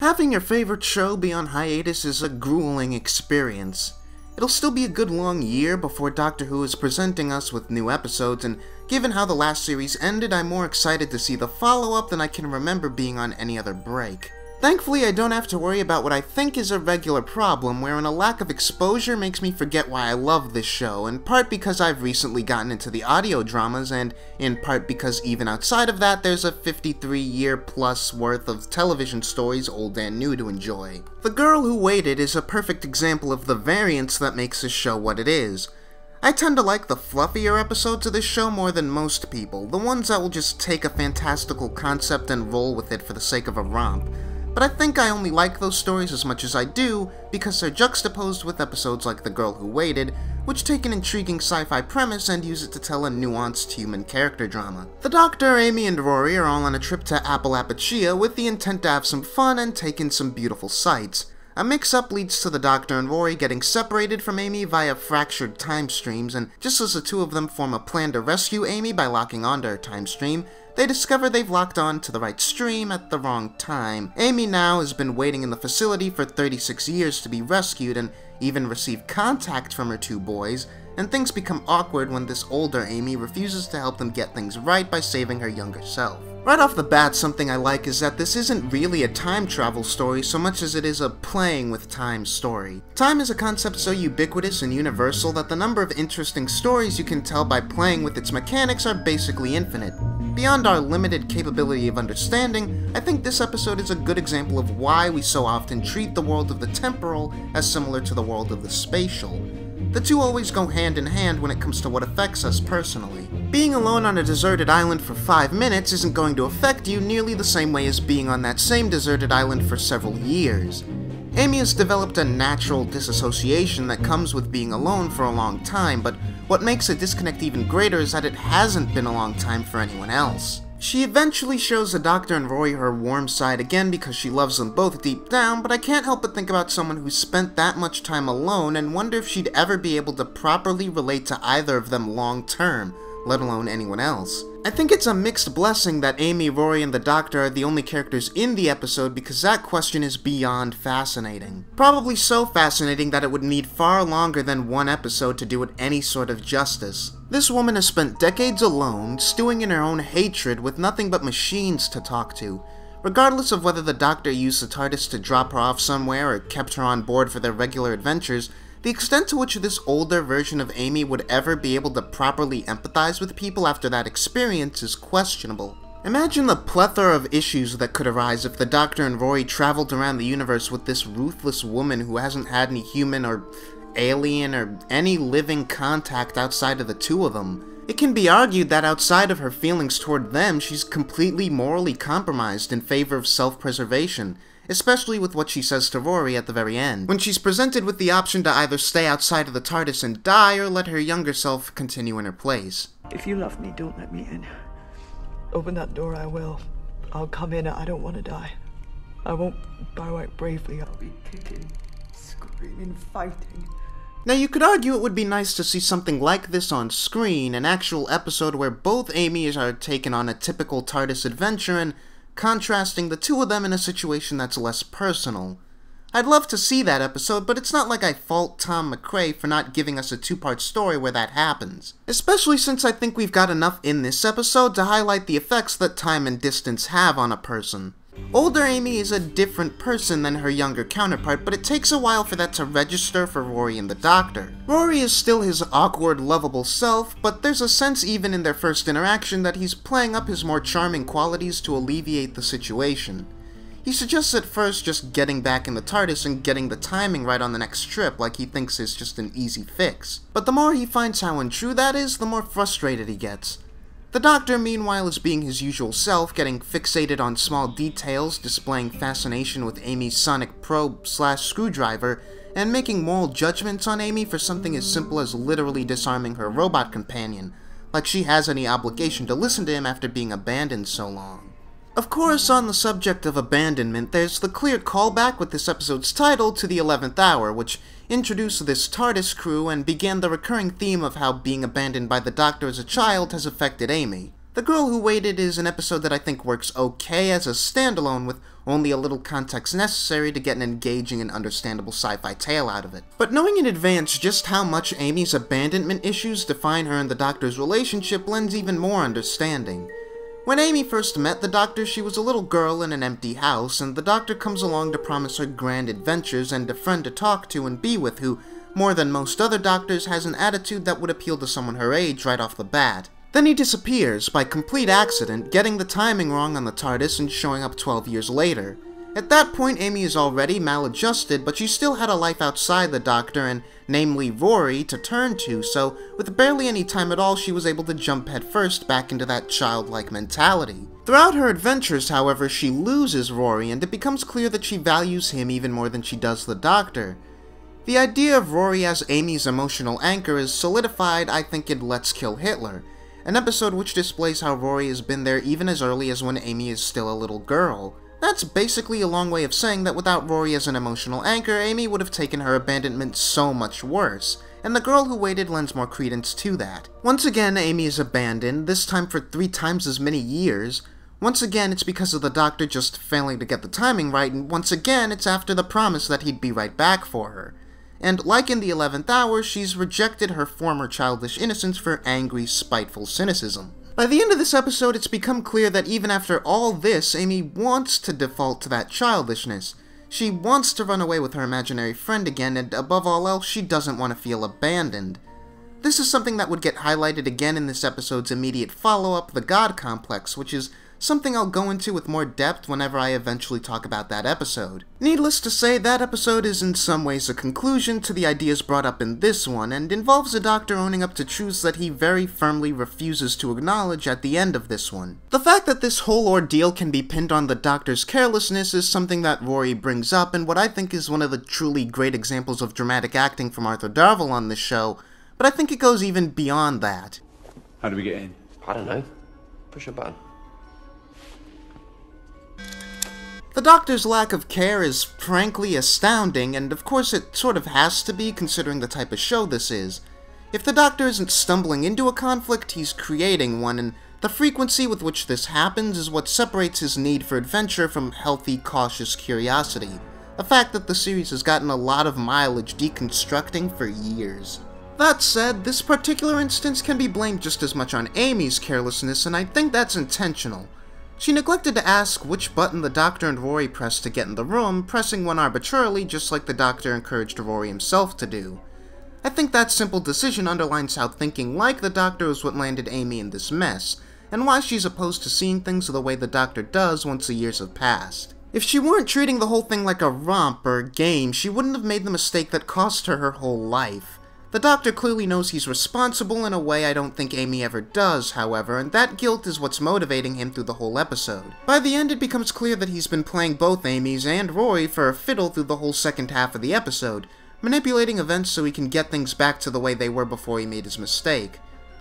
Having your favorite show be on hiatus is a grueling experience. It'll still be a good long year before Doctor Who is presenting us with new episodes, and given how the last series ended, I'm more excited to see the follow-up than I can remember being on any other break. Thankfully, I don't have to worry about what I think is a regular problem, wherein a lack of exposure makes me forget why I love this show, in part because I've recently gotten into the audio dramas, and in part because even outside of that, there's a 53-year-plus worth of television stories, old and new, to enjoy. The Girl Who Waited is a perfect example of the variance that makes this show what it is. I tend to like the fluffier episodes of this show more than most people, the ones that will just take a fantastical concept and roll with it for the sake of a romp. But I think I only like those stories as much as I do because they're juxtaposed with episodes like The Girl Who Waited, which take an intriguing sci-fi premise and use it to tell a nuanced human character drama. The Doctor, Amy, and Rory are all on a trip to Apalachia with the intent to have some fun and take in some beautiful sights. A mix-up leads to the Doctor and Rory getting separated from Amy via fractured time streams, and just as the two of them form a plan to rescue Amy by locking onto her time stream, they discover they've locked on to the right stream at the wrong time. Amy now has been waiting in the facility for 36 years to be rescued and even receive contact from her two boys, and things become awkward when this older Amy refuses to help them get things right by saving her younger self. Right off the bat, something I like is that this isn't really a time travel story so much as it is a playing with time story. Time is a concept so ubiquitous and universal that the number of interesting stories you can tell by playing with its mechanics are basically infinite. Beyond our limited capability of understanding, I think this episode is a good example of why we so often treat the world of the temporal as similar to the world of the spatial. The two always go hand in hand when it comes to what affects us personally. Being alone on a deserted island for 5 minutes isn't going to affect you nearly the same way as being on that same deserted island for several years. Amy has developed a natural disassociation that comes with being alone for a long time, but what makes the disconnect even greater is that it hasn't been a long time for anyone else. She eventually shows the Doctor and Rory her warm side again because she loves them both deep down, but I can't help but think about someone who spent that much time alone and wonder if she'd ever be able to properly relate to either of them long term, let alone anyone else. I think it's a mixed blessing that Amy, Rory, and the Doctor are the only characters in the episode because that question is beyond fascinating. Probably so fascinating that it would need far longer than one episode to do it any sort of justice. This woman has spent decades alone, stewing in her own hatred with nothing but machines to talk to. Regardless of whether the Doctor used the TARDIS to drop her off somewhere or kept her on board for their regular adventures, the extent to which this older version of Amy would ever be able to properly empathize with people after that experience is questionable. Imagine the plethora of issues that could arise if the Doctor and Rory traveled around the universe with this ruthless woman who hasn't had any human or alien or any living contact outside of the two of them. It can be argued that outside of her feelings toward them, she's completely morally compromised in favor of self-preservation, especially with what she says to Rory at the very end, when she's presented with the option to either stay outside of the TARDIS and die or let her younger self continue in her place. If you love me, don't let me in. Open that door, I will. I'll come in, I don't want to die. I won't bow out bravely, I'll be kicking, screaming, fighting. Now you could argue it would be nice to see something like this on screen, an actual episode where both Amy's are taken on a typical TARDIS adventure and contrasting the two of them in a situation that's less personal. I'd love to see that episode, but it's not like I fault Tom McRae for not giving us a two-part story where that happens. Especially since I think we've got enough in this episode to highlight the effects that time and distance have on a person. Older Amy is a different person than her younger counterpart, but it takes a while for that to register for Rory and the Doctor. Rory is still his awkward, lovable self, but there's a sense even in their first interaction that he's playing up his more charming qualities to alleviate the situation. He suggests at first just getting back in the TARDIS and getting the timing right on the next trip like he thinks is just an easy fix. But the more he finds how untrue that is, the more frustrated he gets. The Doctor, meanwhile, is being his usual self, getting fixated on small details, displaying fascination with Amy's sonic probe/screwdriver, and making moral judgments on Amy for something as simple as literally disarming her robot companion, like she has any obligation to listen to him after being abandoned so long. Of course, on the subject of abandonment, there's the clear callback with this episode's title to the 11th Hour, which introduced this TARDIS crew and began the recurring theme of how being abandoned by the Doctor as a child has affected Amy. The Girl Who Waited is an episode that I think works okay as a standalone with only a little context necessary to get an engaging and understandable sci-fi tale out of it. But knowing in advance just how much Amy's abandonment issues define her and the Doctor's relationship lends even more understanding. When Amy first met the Doctor, she was a little girl in an empty house, and the Doctor comes along to promise her grand adventures and a friend to talk to and be with who, more than most other Doctors, has an attitude that would appeal to someone her age right off the bat. Then he disappears, by complete accident, getting the timing wrong on the TARDIS and showing up 12 years later. At that point, Amy is already maladjusted, but she still had a life outside the Doctor, and namely Rory, to turn to, so with barely any time at all, she was able to jump headfirst back into that childlike mentality. Throughout her adventures, however, she loses Rory, and it becomes clear that she values him even more than she does the Doctor. The idea of Rory as Amy's emotional anchor is solidified, I think, in Let's Kill Hitler, an episode which displays how Rory has been there even as early as when Amy is still a little girl. That's basically a long way of saying that without Rory as an emotional anchor, Amy would have taken her abandonment so much worse, and The Girl Who Waited lends more credence to that. Once again, Amy is abandoned, this time for 3 times as many years. Once again, it's because of the Doctor just failing to get the timing right, and once again, it's after the promise that he'd be right back for her. And like in the 11th hour, she's rejected her former childish innocence for angry, spiteful cynicism. By the end of this episode, it's become clear that even after all this, Amy wants to default to that childishness. She wants to run away with her imaginary friend again, and above all else, she doesn't want to feel abandoned. This is something that would get highlighted again in this episode's immediate follow-up, The God Complex, which is something I'll go into with more depth whenever I eventually talk about that episode. Needless to say, that episode is in some ways a conclusion to the ideas brought up in this one, and involves a Doctor owning up to truths that he very firmly refuses to acknowledge at the end of this one. The fact that this whole ordeal can be pinned on the Doctor's carelessness is something that Rory brings up, and what I think is one of the truly great examples of dramatic acting from Arthur Darvill on this show, but I think it goes even beyond that. How do we get in? I don't know. Push a button. The Doctor's lack of care is frankly astounding, and of course it sort of has to be considering the type of show this is. If the Doctor isn't stumbling into a conflict, he's creating one, and the frequency with which this happens is what separates his need for adventure from healthy, cautious curiosity, a fact that the series has gotten a lot of mileage deconstructing for years. That said, this particular instance can be blamed just as much on Amy's carelessness, and I think that's intentional. She neglected to ask which button the Doctor and Rory pressed to get in the room, pressing one arbitrarily just like the Doctor encouraged Rory himself to do. I think that simple decision underlines how thinking like the Doctor is what landed Amy in this mess, and why she's opposed to seeing things the way the Doctor does once the years have passed. If she weren't treating the whole thing like a romp or a game, she wouldn't have made the mistake that cost her her whole life. The Doctor clearly knows he's responsible in a way I don't think Amy ever does, however, and that guilt is what's motivating him through the whole episode. By the end, it becomes clear that he's been playing both Amy's and Rory for a fiddle through the whole second half of the episode, manipulating events so he can get things back to the way they were before he made his mistake.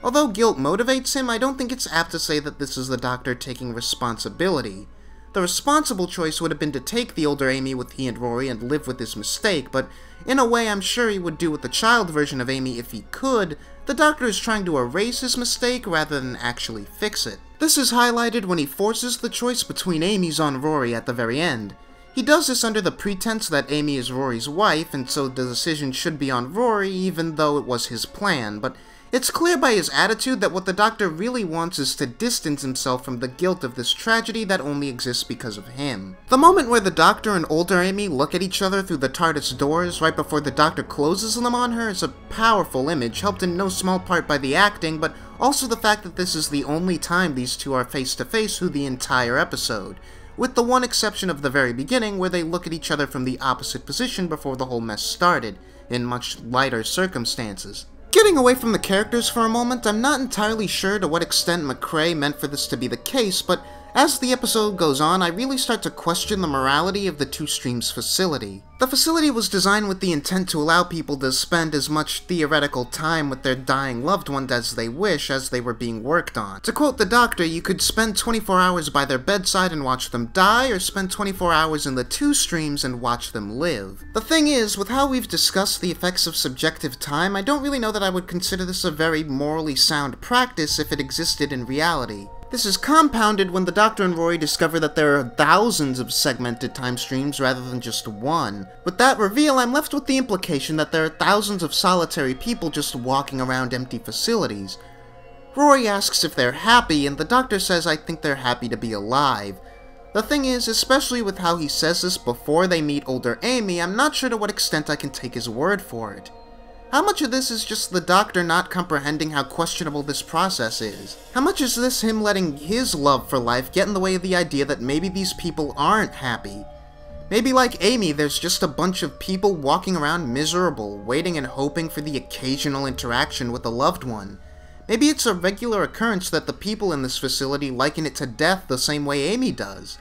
Although guilt motivates him, I don't think it's apt to say that this is the Doctor taking responsibility. The responsible choice would have been to take the older Amy with he and Rory and live with his mistake, but in a way I'm sure he would do with the child version of Amy if he could. The Doctor is trying to erase his mistake rather than actually fix it. This is highlighted when he forces the choice between Amy's on Rory at the very end. He does this under the pretense that Amy is Rory's wife, and so the decision should be on Rory even though it was his plan, but it's clear by his attitude that what the Doctor really wants is to distance himself from the guilt of this tragedy that only exists because of him. The moment where the Doctor and older Amy look at each other through the TARDIS doors right before the Doctor closes them on her is a powerful image, helped in no small part by the acting, but also the fact that this is the only time these two are face to face through the entire episode, with the one exception of the very beginning where they look at each other from the opposite position before the whole mess started, in much lighter circumstances. Getting away from the characters for a moment, I'm not entirely sure to what extent McCrae meant for this to be the case, but as the episode goes on, I really start to question the morality of the Two Streams facility. The facility was designed with the intent to allow people to spend as much theoretical time with their dying loved ones as they wish as they were being worked on. To quote the Doctor, you could spend 24 hours by their bedside and watch them die, or spend 24 hours in the Two Streams and watch them live. The thing is, with how we've discussed the effects of subjective time, I don't really know that I would consider this a very morally sound practice if it existed in reality. This is compounded when the Doctor and Rory discover that there are thousands of segmented time streams rather than just one. With that reveal, I'm left with the implication that there are thousands of solitary people just walking around empty facilities. Rory asks if they're happy, and the Doctor says I think they're happy to be alive. The thing is, especially with how he says this before they meet older Amy, I'm not sure to what extent I can take his word for it. How much of this is just the Doctor not comprehending how questionable this process is? How much is this him letting his love for life get in the way of the idea that maybe these people aren't happy? Maybe like Amy, there's just a bunch of people walking around miserable, waiting and hoping for the occasional interaction with a loved one. Maybe it's a regular occurrence that the people in this facility liken it to death the same way Amy does.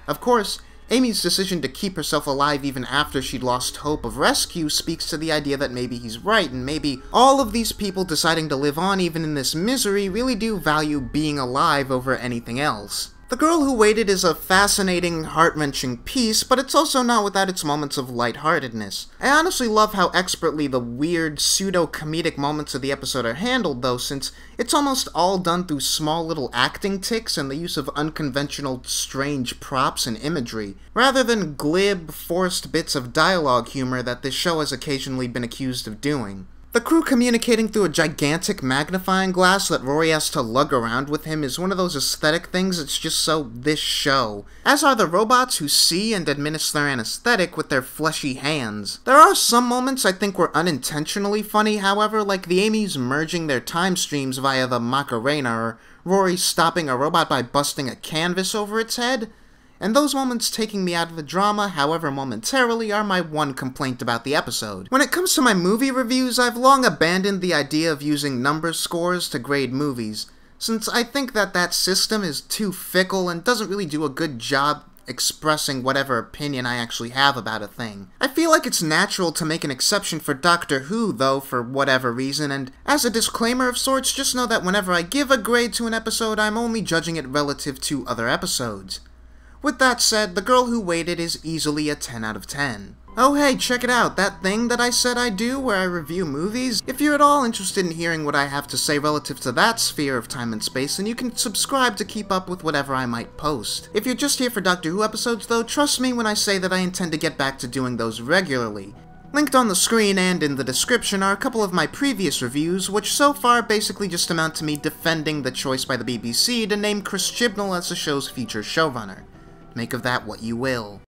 Of course, Amy's decision to keep herself alive even after she'd lost hope of rescue speaks to the idea that maybe he's right, and maybe all of these people deciding to live on even in this misery really do value being alive over anything else. The Girl Who Waited is a fascinating, heart-wrenching piece, but it's also not without its moments of lightheartedness. I honestly love how expertly the weird, pseudo-comedic moments of the episode are handled, though, since it's almost all done through small little acting tics and the use of unconventional, strange props and imagery, rather than glib, forced bits of dialogue humor that this show has occasionally been accused of doing. The crew communicating through a gigantic magnifying glass that Rory has to lug around with him is one of those aesthetic things that's just so this show, as are the robots who see and administer anesthetic with their fleshy hands. There are some moments I think were unintentionally funny, however, like the Amy's merging their time streams via the Macarena, or Rory stopping a robot by busting a canvas over its head. And those moments taking me out of the drama, however momentarily, are my one complaint about the episode. When it comes to my movie reviews, I've long abandoned the idea of using number scores to grade movies, since I think that that system is too fickle and doesn't really do a good job expressing whatever opinion I actually have about a thing. I feel like it's natural to make an exception for Doctor Who, though, for whatever reason, and as a disclaimer of sorts, just know that whenever I give a grade to an episode, I'm only judging it relative to other episodes. With that said, The Girl Who Waited is easily a 10 out of 10. Oh hey, check it out, that thing that I said I do where I review movies? If you're at all interested in hearing what I have to say relative to that sphere of time and space, then you can subscribe to keep up with whatever I might post. If you're just here for Doctor Who episodes though, trust me when I say that I intend to get back to doing those regularly. Linked on the screen and in the description are a couple of my previous reviews, which so far basically just amount to me defending the choice by the BBC to name Chris Chibnall as the show's future showrunner. Make of that what you will.